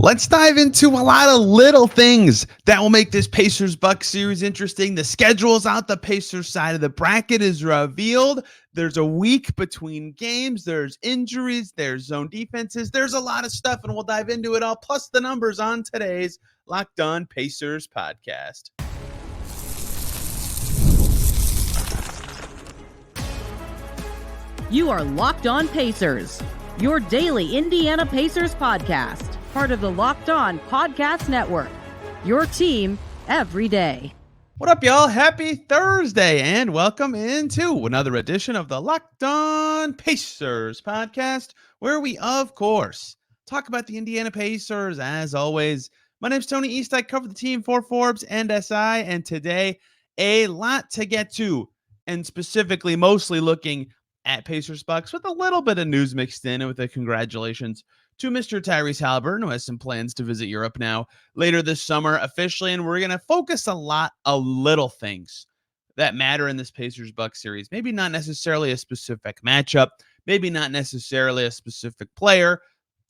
Let's dive into a lot of little things that will make this Pacers-Bucks series interesting. The schedule's out. The Pacers side of the bracket is revealed. There's a week between games. There's injuries. There's zone defenses. There's a lot of stuff, and we'll dive into it all, plus the numbers on today's Locked On Pacers podcast. You are Locked On Pacers, your daily Indiana Pacers podcast. Part of the Locked On Podcast Network, your team every day. What up, y'all? Happy Thursday, and welcome into another edition of the Locked On Pacers podcast, where we, of course, talk about the Indiana Pacers. As always, my name's Tony East. I cover the team for Forbes and SI, and today, a lot to get to, and specifically, mostly looking at Pacers Bucks with a little bit of news mixed in, and with a congratulations to Mr. Tyrese Haliburton, who has some plans to visit Europe now later this summer officially. And we're going to focus a lot of little things that matter in this Pacers-Bucks series. Maybe not necessarily a specific matchup, maybe not necessarily a specific player,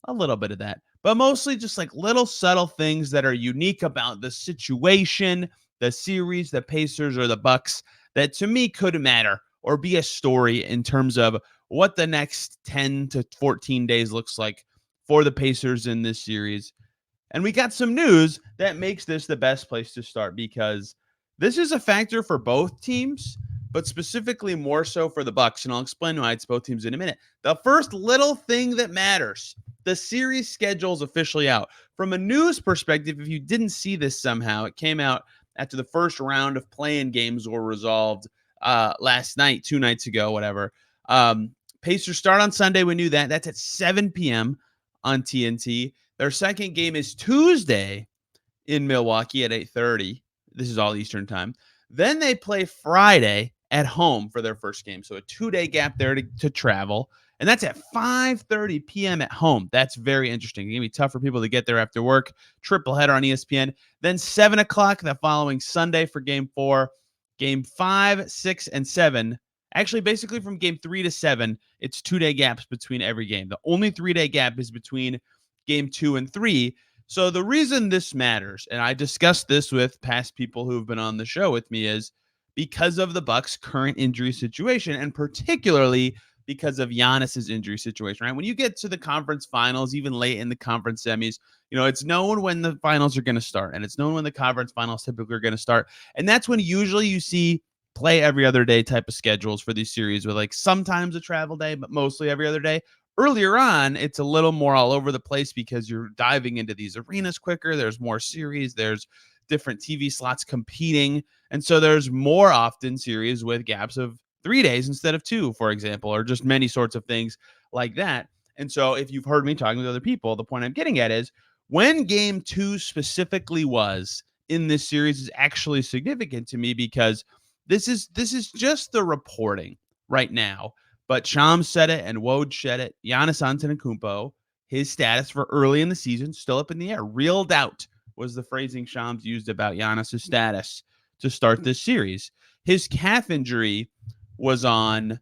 a little bit of that, but mostly just like little subtle things that are unique about the situation, the series, the Pacers, or the Bucks that to me could matter or be a story in terms of what the next 10 to 14 days looks like for the Pacers in this series. And we got some news that makes this the best place to start, because this is a factor for both teams, but specifically more so for the Bucks. And I'll explain why it's both teams in a minute. The first little thing that matters, the series schedule is officially out. From a news perspective, if you didn't see this somehow, it came out after the first round of play-in games were resolved last night, 2 nights ago, whatever. Pacers start on Sunday. We knew that. That's at 7 p.m. on TNT. Their second game is Tuesday in Milwaukee at 8:30. This is all Eastern time. Then they play Friday at home for their first game. So a 2-day gap there to travel. And that's at 5:30 p.m. at home. That's very interesting. It's going to be tough for people to get there after work. Triple header on ESPN. Then 7 o'clock the following Sunday for game 4. Game 5, 6, and 7. Actually, basically from game 3 to 7, it's 2-day gaps between every game. The only 3-day gap is between game 2 and 3. So the reason this matters, and I discussed this with past people who've been on the show with me, is because of the Bucks' current injury situation, and particularly because of Giannis's injury situation, right? When you get to the conference finals, even late in the conference semis, it's known when the finals are going to start, and it's known when the conference finals typically are going to start. And that's when usually you see play every other day type of schedules for these series, with like sometimes a travel day, but mostly every other day. Earlier on, it's a little more all over the place because you're diving into these arenas quicker. There's more series. There's different TV slots competing. And so there's more often series with gaps of 3 days instead of 2, for example, or just many sorts of things like that. And so if you've heard me talking with other people, the point I'm getting at is when game 2 specifically was in this series is actually significant to me, because this is just the reporting right now. But Shams said it and Woj said it. Giannis Antetokounmpo, his status for early in the season, still up in the air. Real doubt was the phrasing Shams used about Giannis's status to start this series. His calf injury was on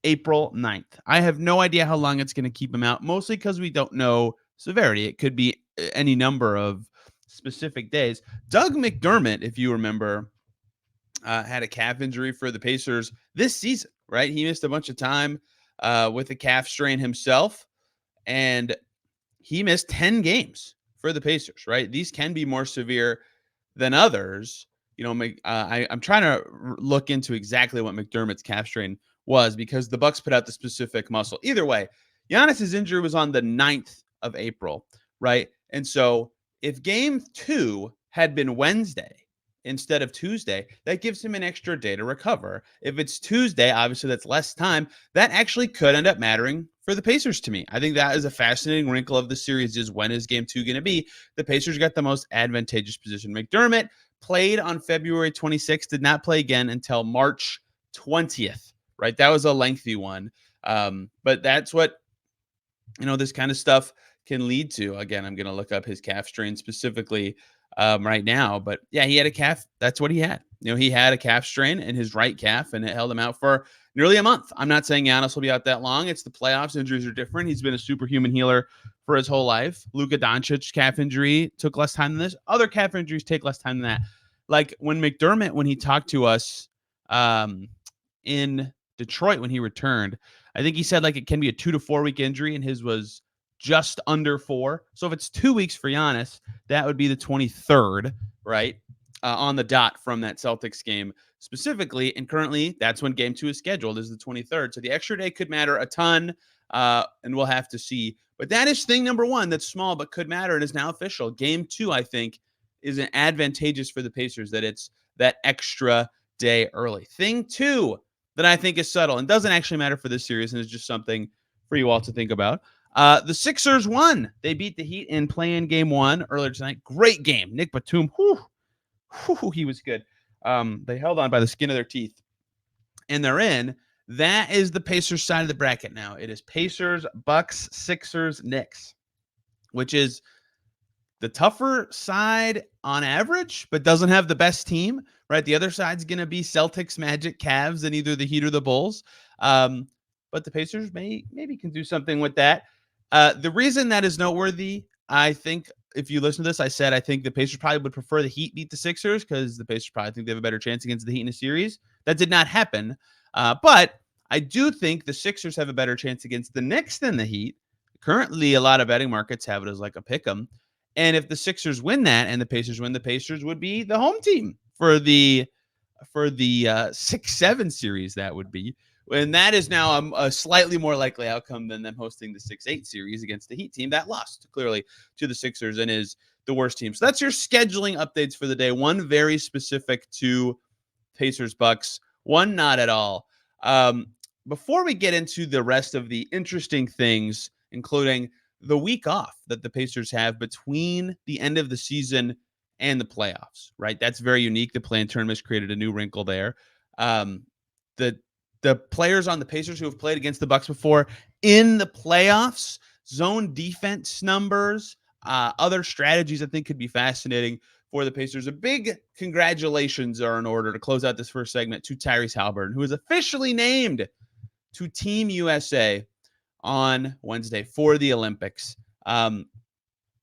April 9th. I have no idea how long it's going to keep him out, mostly because we don't know severity. It could be any number of specific days. Doug McDermott, if you remember, had a calf injury for the Pacers this season, right? He missed a bunch of time with a calf strain himself, and he missed 10 games for the Pacers, right? These can be more severe than others. I'm trying to look into exactly what McDermott's calf strain was, because the Bucks put out the specific muscle. Either way, Giannis's injury was on the 9th of April, right? And so if game 2 had been Wednesday instead of Tuesday, that gives him an extra day to recover. If it's Tuesday, obviously that's less time. That actually could end up mattering for the Pacers to me. I think that is a fascinating wrinkle of the series, is when is game 2 going to be? The Pacers got the most advantageous position. McDermott played on February 26th, did not play again until March 20th, right? That was a lengthy one. But that's what, this kind of stuff can lead to. Again, I'm going to look up his calf strain specifically right now. But yeah, he had a calf. That's what he had. He had a calf strain in his right calf, and it held him out for nearly a month. I'm not saying Giannis will be out that long. It's the playoffs. Injuries are different. He's been a superhuman healer for his whole life. Luka Doncic, calf injury, took less time than this. Other calf injuries take less time than that. Like when McDermott, when he talked to us in Detroit when he returned, I think he said like it can be a 2 to 4 week injury, and his was just under 4. So if it's 2 weeks for Giannis, that would be the 23rd, right? On the dot from that Celtics game specifically. And currently, that's when game 2 is scheduled, is the 23rd. So the extra day could matter a ton, and we'll have to see. But that is thing number one that's small but could matter and is now official. Game 2, I think, is an advantageous for the Pacers that it's that extra day early. Thing 2 that I think is subtle and doesn't actually matter for this series and is just something for you all to think about. The Sixers won. They beat the Heat in play-in game 1 earlier tonight. Great game. Nick Batum, he was good. They held on by the skin of their teeth, and they're in. That is the Pacers side of the bracket now. It is Pacers, Bucks, Sixers, Knicks, which is the tougher side on average, but doesn't have the best team, right? The other side's going to be Celtics, Magic, Cavs, and either the Heat or the Bulls. But the Pacers maybe can do something with that. The reason that is noteworthy, I think, if you listen to this, I said I think the Pacers probably would prefer the Heat beat the Sixers because the Pacers probably think they have a better chance against the Heat in a series. That did not happen. But I do think the Sixers have a better chance against the Knicks than the Heat. Currently, a lot of betting markets have it as like a pick 'em. And if the Sixers win that and the Pacers win, the Pacers would be the home team for the 6-7 series. That would be. And that is now a slightly more likely outcome than them hosting the 6-8 series against the Heat team that lost clearly to the Sixers and is the worst team. So that's your scheduling updates for the day. One very specific to Pacers Bucks, one not at all. Before we get into the rest of the interesting things, including the week off that the Pacers have between the end of the season and the playoffs, right? That's very unique. The play-in tournament has created a new wrinkle there. The players on the Pacers who have played against the Bucks before in the playoffs, zone defense numbers, other strategies I think could be fascinating for the Pacers. A big congratulations are in order to close out this first segment to Tyrese Haliburton, who is officially named to Team USA on Wednesday for the Olympics.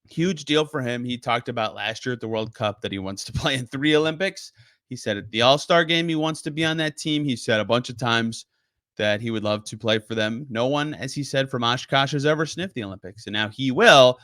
Huge deal for him. He talked about last year at the World Cup that he wants to play in 3 Olympics. He said at the All-Star game he wants to be on that team. He said a bunch of times that he would love to play for them. No one, as he said, from Oshkosh has ever sniffed the Olympics, and now he will,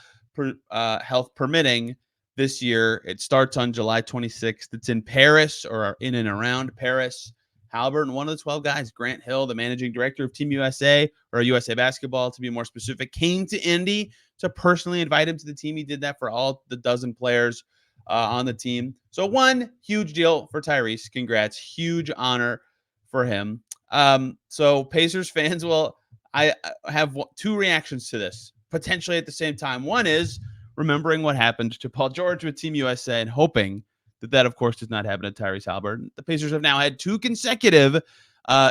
health permitting, this year. It starts on July 26th. It's in Paris or in and around Paris. Haliburton, one of the 12 guys, Grant Hill, the managing director of Team USA, or USA Basketball to be more specific, came to Indy to personally invite him to the team. He did that for all the dozen players on the team. So one huge deal for Tyrese. Congrats. Huge honor for him. So Pacers fans, I have 2 reactions to this, potentially at the same time. One is remembering what happened to Paul George with Team USA and hoping that, of course, does not happen to Tyrese Haliburton. The Pacers have now had 2 consecutive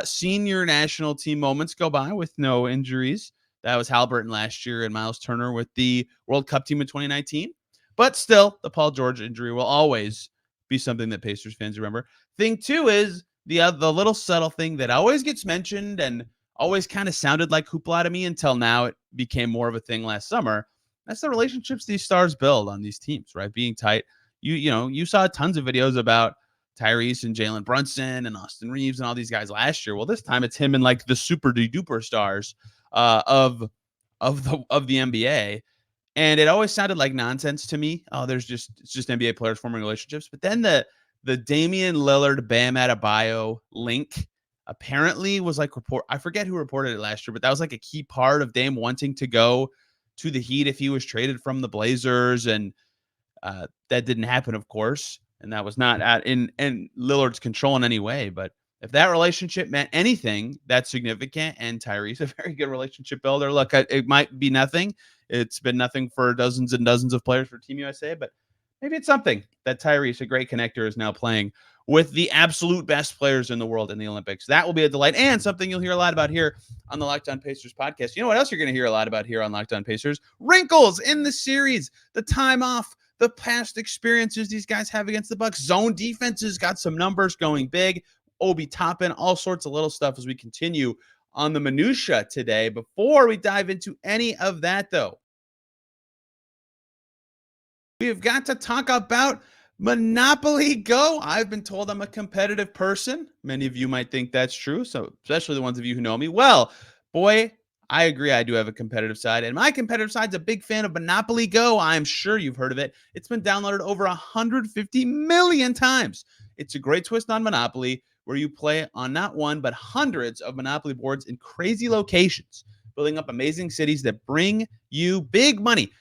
senior national team moments go by with no injuries. That was Haliburton last year and Myles Turner with the World Cup team in 2019. But still, the Paul George injury will always be something that Pacers fans remember. Thing 2 is the little subtle thing that always gets mentioned and always kind of sounded like hoopla to me until now it became more of a thing last summer. That's the relationships these stars build on these teams, right? Being tight. You saw tons of videos about Tyrese and Jalen Brunson and Austin Reeves and all these guys last year. Well, this time it's him and like the super duper stars of the NBA. And it always sounded like nonsense to me. Oh, it's just NBA players forming relationships. But then the Damian Lillard Bam Adebayo link apparently was like I forget who reported it last year, but that was like a key part of Dame wanting to go to the Heat if he was traded from the Blazers. And that didn't happen, of course. And that was not in Lillard's control in any way. But if that relationship meant anything that's significant, and Tyrese, a very good relationship builder, look, it might be nothing. It's been nothing for dozens and dozens of players for Team USA, but maybe it's something that Tyrese, a great connector, is now playing with the absolute best players in the world in the Olympics. That will be a delight and something you'll hear a lot about here on the Locked On Pacers podcast. You know what else you're going to hear a lot about here on Locked On Pacers? Wrinkles in the series, the time off, the past experiences these guys have against the Bucks. Zone defenses got some numbers going big. Obi Toppin, all sorts of little stuff as we continue on the minutia today. Before we dive into any of that, though, we've got to talk about Monopoly Go. I've been told I'm a competitive person. Many of you might think that's true, so especially the ones of you who know me. Well, boy, I agree. I do have a competitive side, and my competitive side's a big fan of Monopoly Go. I'm sure you've heard of it. It's been downloaded over 150 million times. It's a great twist on Monopoly where you play on not one, but hundreds of Monopoly boards in crazy locations, building up amazing cities that bring you big money.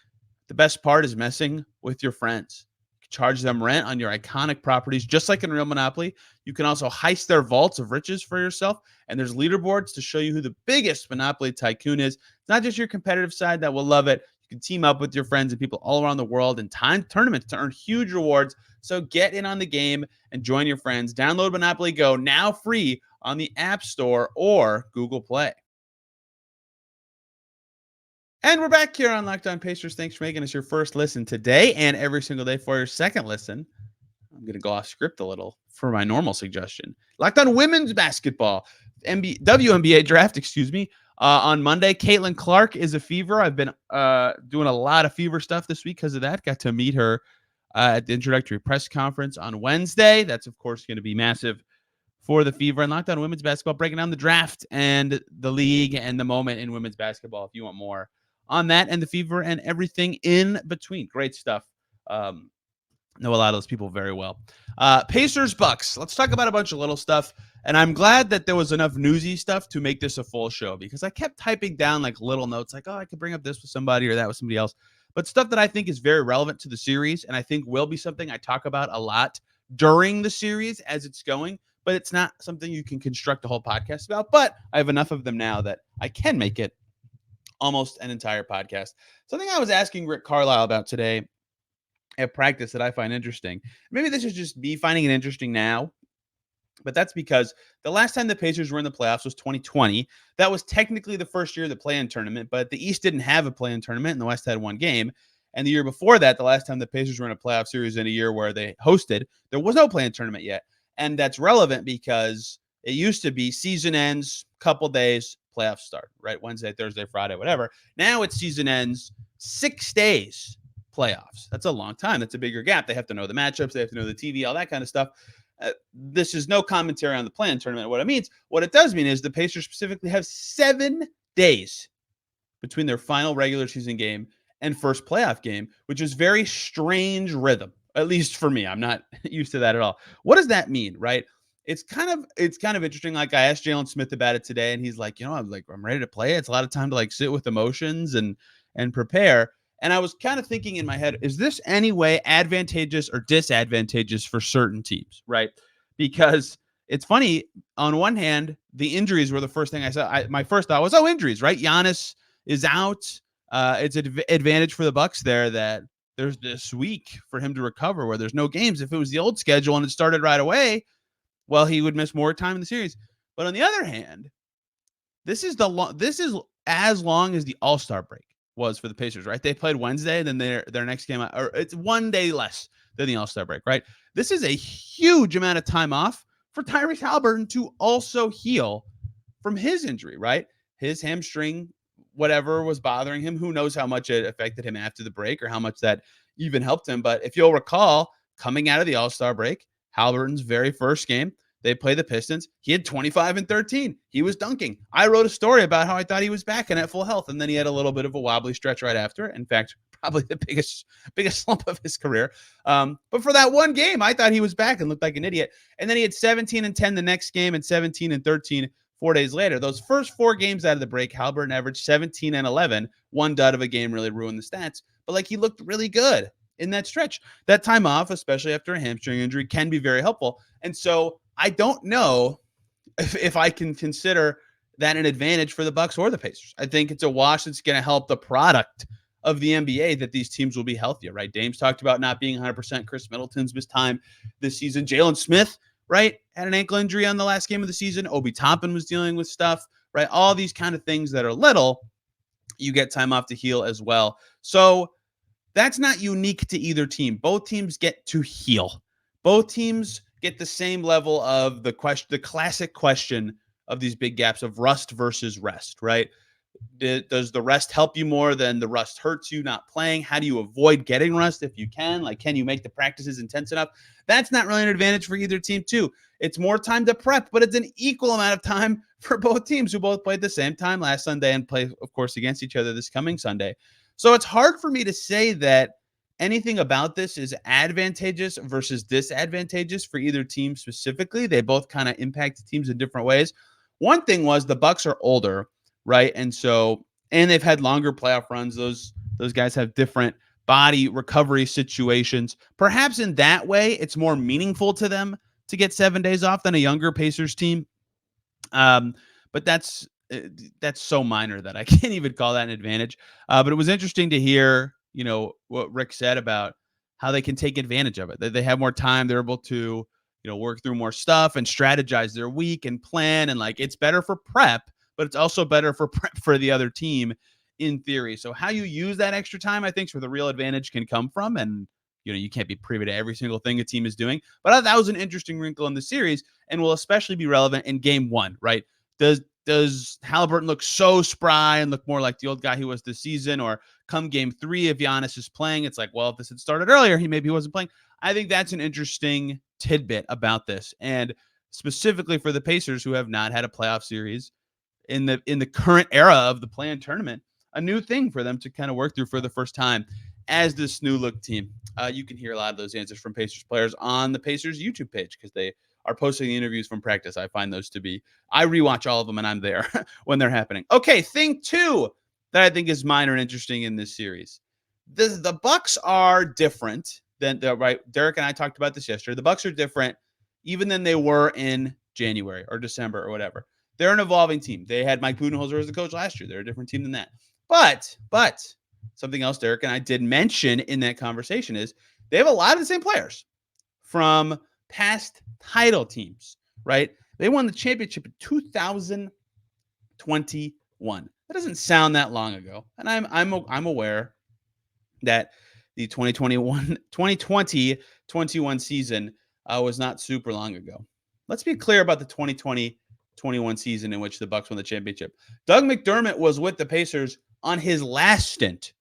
The best part is messing with your friends. You can charge them rent on your iconic properties, just like in real Monopoly. You can also heist their vaults of riches for yourself. And there's leaderboards to show you who the biggest Monopoly tycoon is. It's not just your competitive side that will love it. You can team up with your friends and people all around the world in tournaments to earn huge rewards. So get in on the game and join your friends. Download Monopoly Go now free on the App Store or Google Play. And we're back here on Locked On Pacers. Thanks for making us your first listen today and every single day for your second listen. I'm going to go off script a little for my normal suggestion. Locked On Women's Basketball, WNBA draft, on Monday. Caitlin Clark is a Fever. I've been doing a lot of Fever stuff this week because of that. Got to meet her at the introductory press conference on Wednesday. That's, of course, going to be massive for the Fever. And Locked On Women's Basketball, breaking down the draft and the league and the moment in women's basketball. If you want more on that and the Fever and everything in between. Great stuff. Know a lot of those people very well. Pacers Bucks. Let's talk about a bunch of little stuff. And I'm glad that there was enough newsy stuff to make this a full show, because I kept typing down like little notes like, oh, I could bring up this with somebody or that with somebody else. But stuff that I think is very relevant to the series, and I think will be something I talk about a lot during the series as it's going. But it's not something you can construct a whole podcast about. But I have enough of them now that I can make it almost an entire podcast. Something I was asking Rick Carlisle about today at practice that I find interesting. Maybe this is just me finding it interesting now, but that's because the last time the Pacers were in the playoffs was 2020. That was technically the first year of the play-in tournament, but the East didn't have a play-in tournament and the West had one game. And the year before that, the last time the Pacers were in a playoff series in a year where they hosted, there was no play-in tournament yet. And that's relevant because it used to be season ends, couple days, playoffs start, right? Wednesday, Thursday, Friday, whatever. Now it's season ends, 6 days, playoffs. That's a long time. That's a bigger gap. They have to know the matchups. They have to know the TV, all that kind of stuff. This is no commentary on the play-in tournament. What it does mean is the Pacers specifically have 7 days between their final regular season game and first playoff game, which is very strange rhythm, at least for me. I'm not used to that at all. What does that mean, right? It's kind of interesting. Like, I asked Jalen Smith about it today, and he's like, I'm ready to play. It's a lot of time to like sit with emotions and prepare. And I was kind of thinking in my head, is this any way advantageous or disadvantageous for certain teams, right? Because it's funny, on one hand, the injuries were the first thing I saw. My first thought was, injuries, right? Giannis is out. It's an advantage for the Bucks there that there's this week for him to recover where there's no games. If it was the old schedule and it started right away, well, he would miss more time in the series. But on the other hand, this is as long as the All-Star break was for the Pacers, right? They played Wednesday, then their next game, or it's 1 day less than the All-Star break, right? This is a huge amount of time off for Tyrese Haliburton to also heal from his injury, right? His hamstring, whatever was bothering him, who knows how much it affected him after the break or how much that even helped him. But if you'll recall, coming out of the All-Star break, Haliburton's very first game, they play the Pistons. He had 25 and 13. He was dunking. I wrote a story about how I thought he was back and at full health, and then he had a little bit of a wobbly stretch right after. In fact, probably the biggest slump of his career. But for that one game, I thought he was back and looked like an idiot. And then he had 17 and 10 the next game and 17 and 13 4 days later. Those first 4 games out of the break, Haliburton averaged 17 and 11. One dud of a game really ruined the stats. But like, he looked really good in that stretch. That time off, especially after a hamstring injury, can be very helpful. And so I don't know if I can consider that an advantage for the Bucks or the Pacers. I think it's a wash that's going to help the product of the NBA that these teams will be healthier, right? Dame's talked about not being 100%. Chris Middleton's missed time this season. Jalen Smith, right, had an ankle injury on the last game of the season. Obi Toppin was dealing with stuff, right? All these kind of things that are little, you get time off to heal as well. So that's not unique to either team. Both teams get to heal. Both teams get the same level of the classic question of these big gaps of rust versus rest, right? Does the rest help you more than the rust hurts you not playing? How do you avoid getting rust if you can? Like, can you make the practices intense enough? That's not really an advantage for either team, too. It's more time to prep, but it's an equal amount of time for both teams who both played the same time last Sunday and play, of course, against each other this coming Sunday. So it's hard for me to say that anything about this is advantageous versus disadvantageous for either team specifically. They both kind of impact teams in different ways. One thing was the Bucks are older, right? And they've had longer playoff runs. Those guys have different body recovery situations. Perhaps in that way, it's more meaningful to them to get 7 days off than a younger Pacers team. But that's so minor that I can't even call that an advantage. But it was interesting to hear, what Rick said about how they can take advantage of it. That they have more time. They're able to, work through more stuff and strategize their week and plan. And like, it's better for prep, but it's also better for prep for the other team in theory. So how you use that extra time, I think, is where the real advantage can come from. And, you can't be privy to every single thing a team is doing. But that was an interesting wrinkle in the series and will especially be relevant in game one, right? Does Haliburton look so spry and look more like the old guy he was this season? Or come game three, if Giannis is playing, it's like, well, if this had started earlier, he wasn't playing. I think that's an interesting tidbit about this. And specifically for the Pacers, who have not had a playoff series in the current era of the play-in tournament, a new thing for them to kind of work through for the first time as this new look team. You can hear a lot of those answers from Pacers players on the Pacers YouTube page because they are posting the interviews from practice. I find those to be, I rewatch all of them and I'm there when they're happening. Okay, thing two that I think is minor and interesting in this series. The Bucks are different than right. Derek and I talked about this yesterday. The Bucks are different even than they were in January or December or whatever. They're an evolving team. They had Mike Budenholzer as the coach last year. They're a different team than that. But something else Derek and I did mention in that conversation is they have a lot of the same players from past title teams, right? They won the championship in 2021. That doesn't sound that long ago. And I'm aware that the 2020-21 season was not super long ago. Let's be clear about the 2020-21 season in which the Bucks won the championship. Doug McDermott was with the Pacers on his last stint,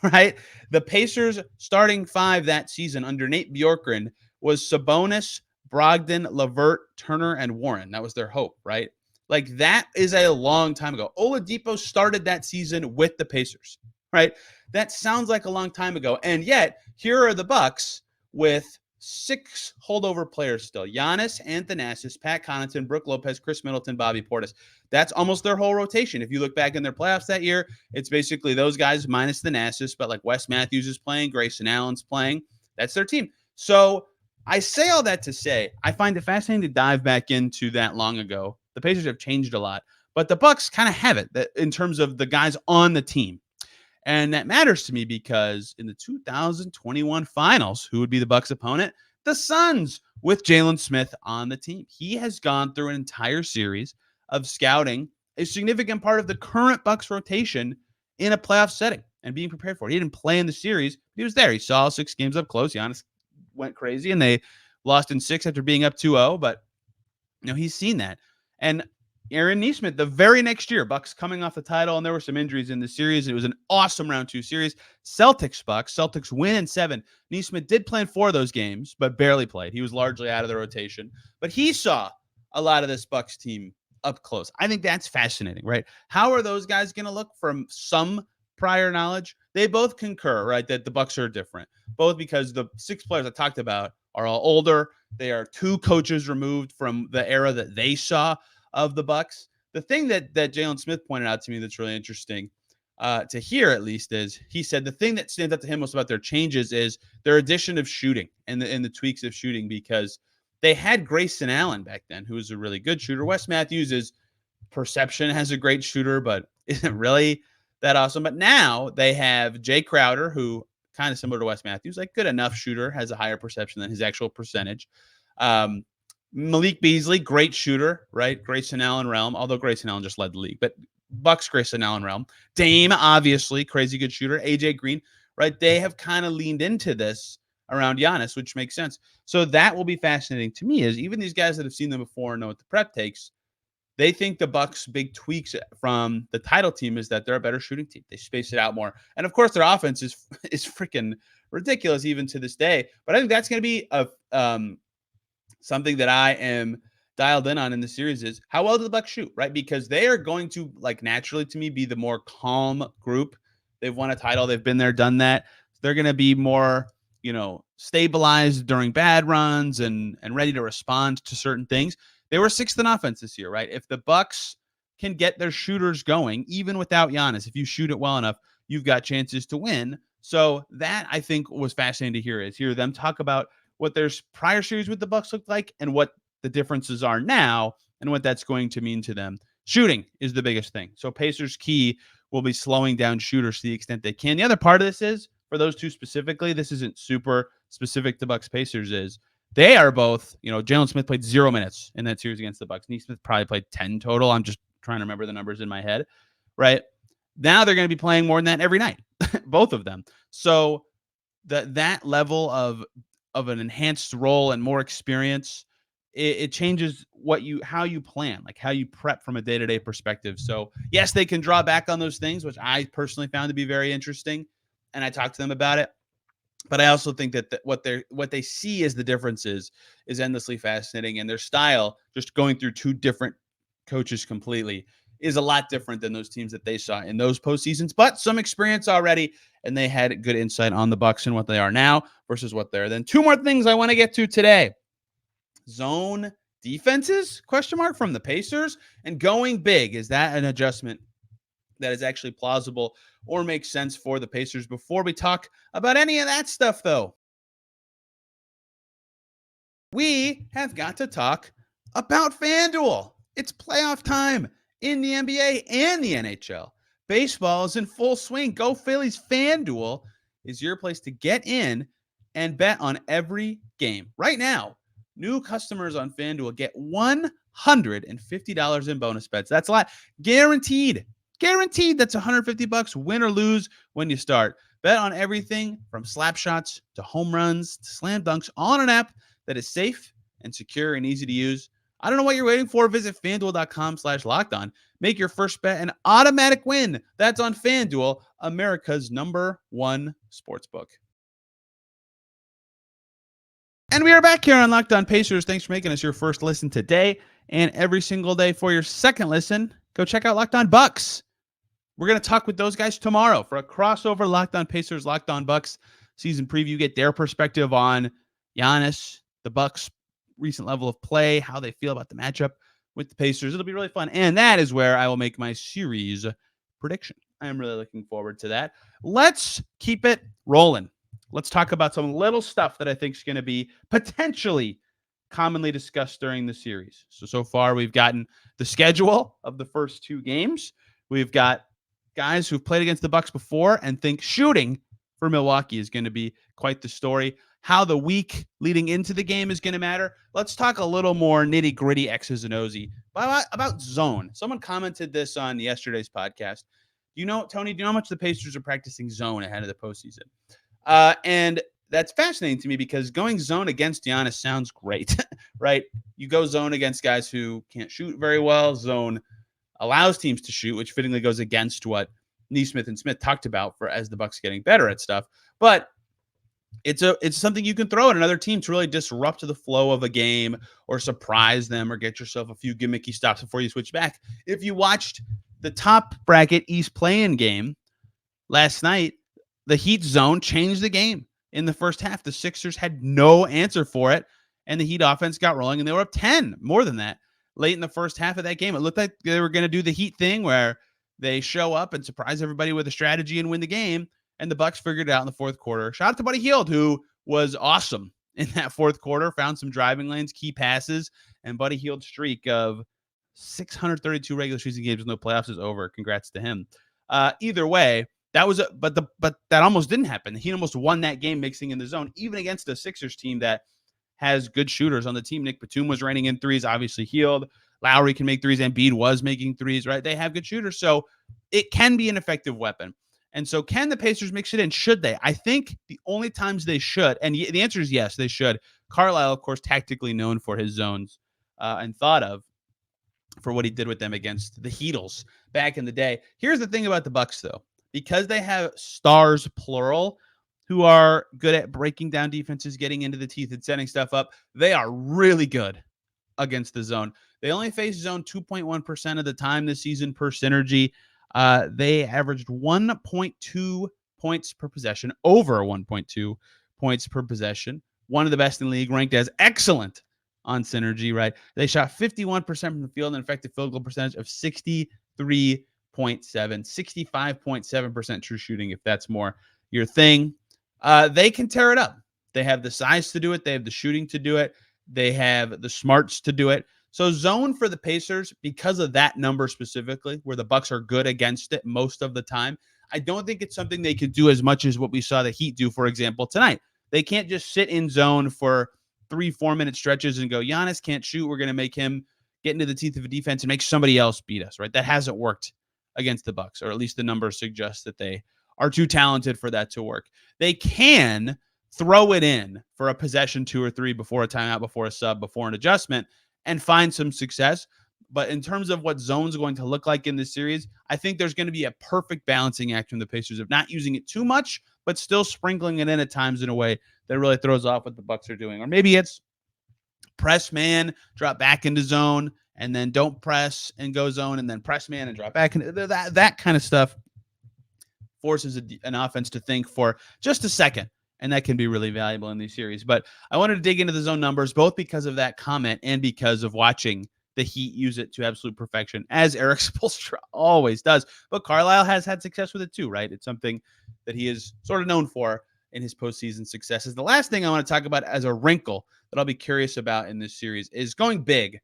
right? The Pacers starting five that season under Nate Bjorkgren was Sabonis, Brogdon, LeVert, Turner, and Warren. That was their hope, right? Like, that is a long time ago. Oladipo started that season with the Pacers, right? That sounds like a long time ago. And yet, here are the Bucks with 6 holdover players still. Giannis, Athanasius, Pat Connaughton, Brook Lopez, Chris Middleton, Bobby Portis. That's almost their whole rotation. If you look back in their playoffs that year, it's basically those guys minus Thanasis, but like Wes Matthews is playing, Grayson Allen's playing. That's their team. So I say all that to say, I find it fascinating to dive back into that long ago. The Pacers have changed a lot, but the Bucks kind of have it that in terms of the guys on the team. And that matters to me because in the 2021 finals, who would be the Bucks' opponent? The Suns, with Jalen Smith on the team. He has gone through an entire series of scouting, a significant part of the current Bucks rotation in a playoff setting and being prepared for it. He didn't play in the series. He was there. He saw 6 games up close. Giannis went crazy and they lost in 6 after being up 2-0, but he's seen that. And Aaron Nesmith, the very next year, Bucks coming off the title, and there were some injuries in the series. It was an awesome round 2 series. Celtics win in 7. Nesmith did play in 4 of those games, but barely played. He was largely out of the rotation, but he saw a lot of this Bucks team up close. I think that's fascinating, right? How are those guys going to look from some prior knowledge? They both concur, right, that the Bucks are different, both because the 6 players I talked about are all older. They are 2 coaches removed from the era that they saw of the Bucks. The thing that Jalen Smith pointed out to me that's really interesting to hear, at least, is he said the thing that stands out to him most about their changes is their addition of shooting and the tweaks of shooting, because they had Grayson Allen back then, who was a really good shooter. Wes Matthews is perception as a great shooter, but isn't really that awesome. But now they have Jay Crowder, who kind of similar to Wes Matthews, like good enough shooter, has a higher perception than his actual percentage. Malik Beasley, great shooter, right? Grayson Allen realm, although Grayson Allen just led the league, but Bucks Grayson Allen realm. Dame, obviously, crazy good shooter. AJ Green, right? They have kind of leaned into this around Giannis, which makes sense. So that will be fascinating to me, is even these guys that have seen them before and know what the prep takes, They think the Bucks' big tweaks from the title team is that they're a better shooting team. They space it out more. And of course, their offense is freaking ridiculous even to this day. But I think that's going to be something that I am dialed in on in the series is how well do the Bucks shoot, right? Because they are going to, like, naturally to me be the more calm group. They've won a title. They've been there, done that. They're going to be more, stabilized during bad runs and ready to respond to certain things. They were 6th in offense this year, right? If the Bucks can get their shooters going, even without Giannis, if you shoot it well enough, you've got chances to win. So that, I think, was fascinating to hear them talk about what their prior series with the Bucks looked like and what the differences are now and what that's going to mean to them. Shooting is the biggest thing. So Pacers key will be slowing down shooters to the extent they can. The other part of this is, for those two specifically, this isn't super specific to Bucks Pacers, is they are both, Jalen Smith played 0 minutes in that series against the Bucks. Nesmith probably played 10 total. I'm just trying to remember the numbers in my head, right? Now they're going to be playing more than that every night, both of them. So that level of an enhanced role and more experience, it changes how you plan, like how you prep from a day-to-day perspective. So yes, they can draw back on those things, which I personally found to be very interesting. And I talked to them about it. But I also think that what they see as the differences is endlessly fascinating, and their style, just going through two different coaches completely, is a lot different than those teams that they saw in those postseasons. But some experience already, and they had good insight on the Bucks and what they are now versus what they're. Then 2 more things I want to get to today: zone defenses ? From the Pacers, and going big. Is that an adjustment that is actually plausible or makes sense for the Pacers? Before we talk about any of that stuff, though, we have got to talk about FanDuel. It's playoff time in the NBA and the NHL. Baseball is in full swing. Go Phillies. FanDuel is your place to get in and bet on every game. Right now, new customers on FanDuel get $150 in bonus bets. That's a lot. Guaranteed. That's $150 win or lose when you start. Bet on everything from slap shots to home runs to slam dunks, all on an app that is safe and secure and easy to use. I don't know what you're waiting for. Visit FanDuel.com/lockedon. Make your first bet an automatic win. That's on FanDuel, America's #1 sportsbook. And we are back here on Locked On Pacers. Thanks for making us your first listen today and every single day. For your second listen, go check out Locked On Bucks. We're going to talk with those guys tomorrow for a crossover Locked On Pacers, Locked On Bucks season preview. Get their perspective on Giannis, the Bucks' recent level of play, how they feel about the matchup with the Pacers. It'll be really fun. And that is where I will make my series prediction. I am really looking forward to that. Let's keep it rolling. Let's talk about some little stuff that I think is going to be potentially commonly discussed during the series. So far, we've gotten the schedule of the first 2 games. We've got guys who've played against the Bucks before and think shooting for Milwaukee is going to be quite the story. How the week leading into the game is going to matter. Let's talk a little more nitty-gritty X's and O's about zone. Someone commented this on yesterday's podcast. Tony, do you know how much the Pacers are practicing zone ahead of the postseason? And that's fascinating to me because going zone against Giannis sounds great, right? You go zone against guys who can't shoot very well. Zone allows teams to shoot, which fittingly goes against what Nesmith and Smith talked about as the Bucks getting better at stuff. But it's something you can throw at another team to really disrupt the flow of a game or surprise them or get yourself a few gimmicky stops before you switch back. If you watched the top bracket East play-in game last night, the Heat zone changed the game in the first half. The Sixers had no answer for it, and the Heat offense got rolling, and they were up 10, more than that, late in the first half of that game. It looked like they were going to do the Heat thing where they show up and surprise everybody with a strategy and win the game, and the Bucks figured it out in the fourth quarter. Shout out to Buddy Hield, who was awesome in that fourth quarter, found some driving lanes, key passes, and Buddy Hield's streak of 632 regular season games with no playoffs is over. Congrats to him. Either way, that was but that almost didn't happen. He almost won that game mixing in the zone, even against a Sixers team that has good shooters on the team. Nick Batum was raining in threes, obviously Hield. Lowry can make threes. Embiid was making threes, right? They have good shooters, so it can be an effective weapon. And so can the Pacers mix it in? Should they? I think the only times they should, and the answer is yes, they should. Carlisle, of course, tactically known for his zones and thought of. for what he did with them against the Heatles back in the day. Here's the thing about the Bucks, though. Because they have stars, plural, who are good at breaking down defenses, getting into the teeth, and setting stuff up, they are really good against the zone. They only face zone 2.1% of the time this season per synergy. They averaged 1.2 points per possession, over 1.2 points per possession. One of the best in the league, ranked as excellent on synergy, right? They shot 51% from the field, and effective field goal percentage of 63.7, 65.7% true shooting, if that's more your thing. They can tear it up. They have the size to do it. They have the shooting to do it. They have the smarts to do it. So zone for the Pacers, because of that number specifically, where the Bucks are good against it most of the time, I don't think it's something they could do as much as what we saw the Heat do, for example, tonight. They can't just sit in zone for 3-4 minute stretches and go, Giannis can't shoot. We're going to make him get into the teeth of a defense and make somebody else beat us, right? That hasn't worked against the Bucks, or at least the numbers suggest that they are too talented for that to work. They can throw it in for a possession 2 or 3 before a timeout, before a sub, before an adjustment, and find some success. But in terms of what zone's going to look like in this series, I think there's going to be a perfect balancing act from the Pacers of not using it too much, but still sprinkling it in at times in a way that really throws off what the Bucks are doing. Or maybe it's press man, drop back into zone, and then don't press and go zone, and then press man and drop back. And that kind of stuff forces an offense to think for just a second, and that can be really valuable in these series. But I wanted to dig into the zone numbers, both because of that comment and because of watching the Heat use it to absolute perfection, as Eric Spoelstra always does. But Carlisle has had success with it too, right? It's something that he is sort of known for in his postseason successes. The last thing I want to talk about as a wrinkle that I'll be curious about in this series is going big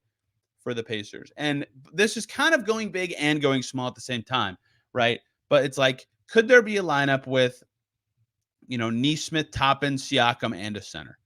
for the Pacers. And this is kind of going big and going small at the same time, right? But it's like, could there be a lineup with, Nesmith, Toppin, Siakam, and a center,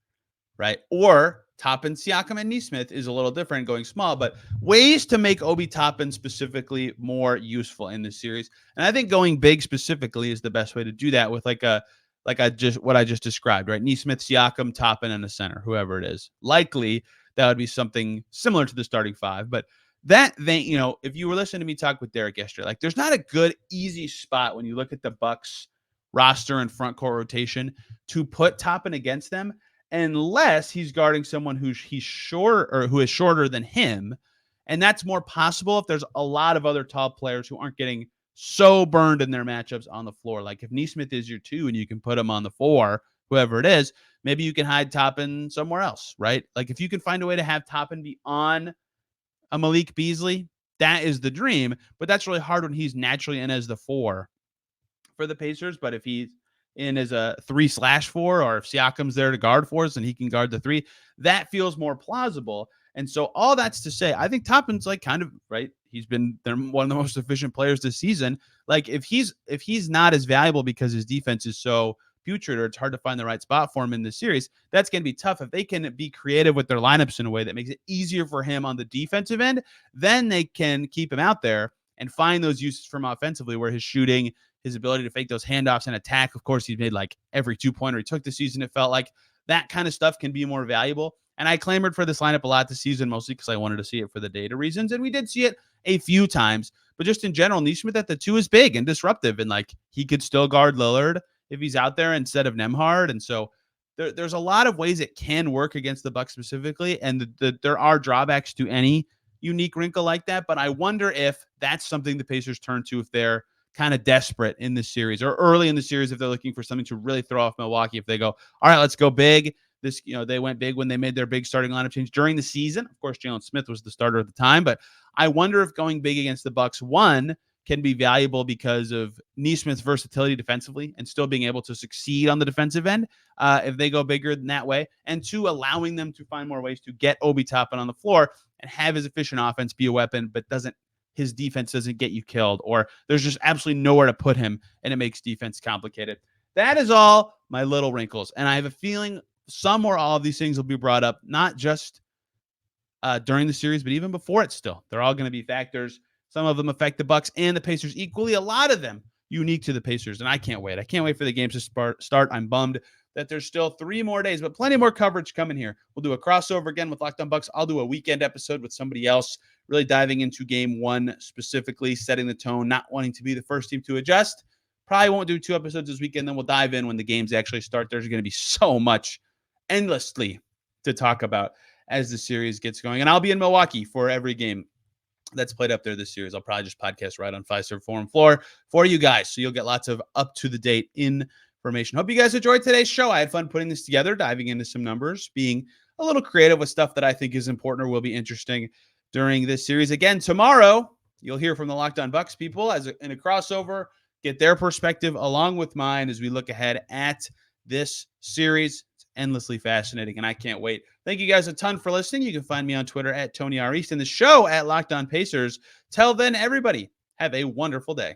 right? Or Toppin, Siakam, and Nesmith is a little different going small, but ways to make Obi Toppin specifically more useful in this series. And I think going big specifically is the best way to do that with what I just described, right? Nesmith, Siakam, Toppin, and a center, whoever it is. Likely that would be something similar to the starting five, but that vein, if you were listening to me talk with Derek yesterday, like there's not a good, easy spot when you look at the Bucks roster and front court rotation to put Toppin against them, unless he's guarding someone who is shorter than him. And that's more possible if there's a lot of other tall players who aren't getting so burned in their matchups on the floor. Like if Nesmith is your 2 and you can put him on the 4, whoever it is, maybe you can hide Toppin somewhere else, right? Like if you can find a way to have Toppin be on a Malik Beasley, that is the dream. But that's really hard when he's naturally in as the 4 for the Pacers. But if he's in as a 3/4, or if Siakam's there to guard for us and he can guard the 3, that feels more plausible. And so all that's to say, I think Toppin's like kind of right. He's been one of the most efficient players this season. Like if he's not as valuable because his defense is so putrid, or it's hard to find the right spot for him in this series, that's going to be tough. If they can be creative with their lineups in a way that makes it easier for him on the defensive end, then they can keep him out there and find those uses from offensively, where his shooting, his ability to fake those handoffs and attack. Of course, he's made like every 2-pointer he took this season. It felt like that kind of stuff can be more valuable. And I clamored for this lineup a lot this season, mostly because I wanted to see it for the data reasons. And we did see it a few times. But just in general, Nesmith at the 2 is big and disruptive. And like he could still guard Lillard if he's out there instead of Nembhard. And so there's a lot of ways it can work against the Bucks specifically. And there are drawbacks to any unique wrinkle like that. But I wonder if that's something the Pacers turn to if they're kind of desperate in this series, or early in the series if they're looking for something to really throw off Milwaukee. If they go, all right, let's go big. They went big when they made their big starting lineup change during the season. Of course, Jalen Smith was the starter at the time, but I wonder if going big against the Bucks, one, can be valuable because of Nesmith's versatility defensively and still being able to succeed on the defensive end if they go bigger than that way, and 2, allowing them to find more ways to get Obi Toppin on the floor and have his efficient offense be a weapon, but his defense doesn't get you killed, or there's just absolutely nowhere to put him and it makes defense complicated. That is all my little wrinkles. And I have a feeling some or all of these things will be brought up, not just during the series, but even before it still. They're all going to be factors. Some of them affect the Bucks and the Pacers equally. A lot of them unique to the Pacers, and I can't wait. I can't wait for the games to start. I'm bummed that there's still 3 more days, but plenty more coverage coming here. We'll do a crossover again with Locked On Bucks. I'll do a weekend episode with somebody else, really diving into game 1 specifically, setting the tone, not wanting to be the first team to adjust. Probably won't do 2 episodes this weekend. Then we'll dive in when the games actually start. There's going to be so much endlessly to talk about as the series gets going. And I'll be in Milwaukee for every game that's played up there this series. I'll probably just podcast right on Fiserv Forum floor for you guys. So you'll get lots of up-to-the-date information. Hope you guys enjoyed today's show. I had fun putting this together, diving into some numbers, being a little creative with stuff that I think is important or will be interesting during this series. Again, tomorrow, you'll hear from the Locked On Bucks people in a crossover, get their perspective along with mine as we look ahead at this series. It's endlessly fascinating, and I can't wait. Thank you guys a ton for listening. You can find me on Twitter at Tony R. East and the show at Locked On Pacers. Till then, everybody, have a wonderful day.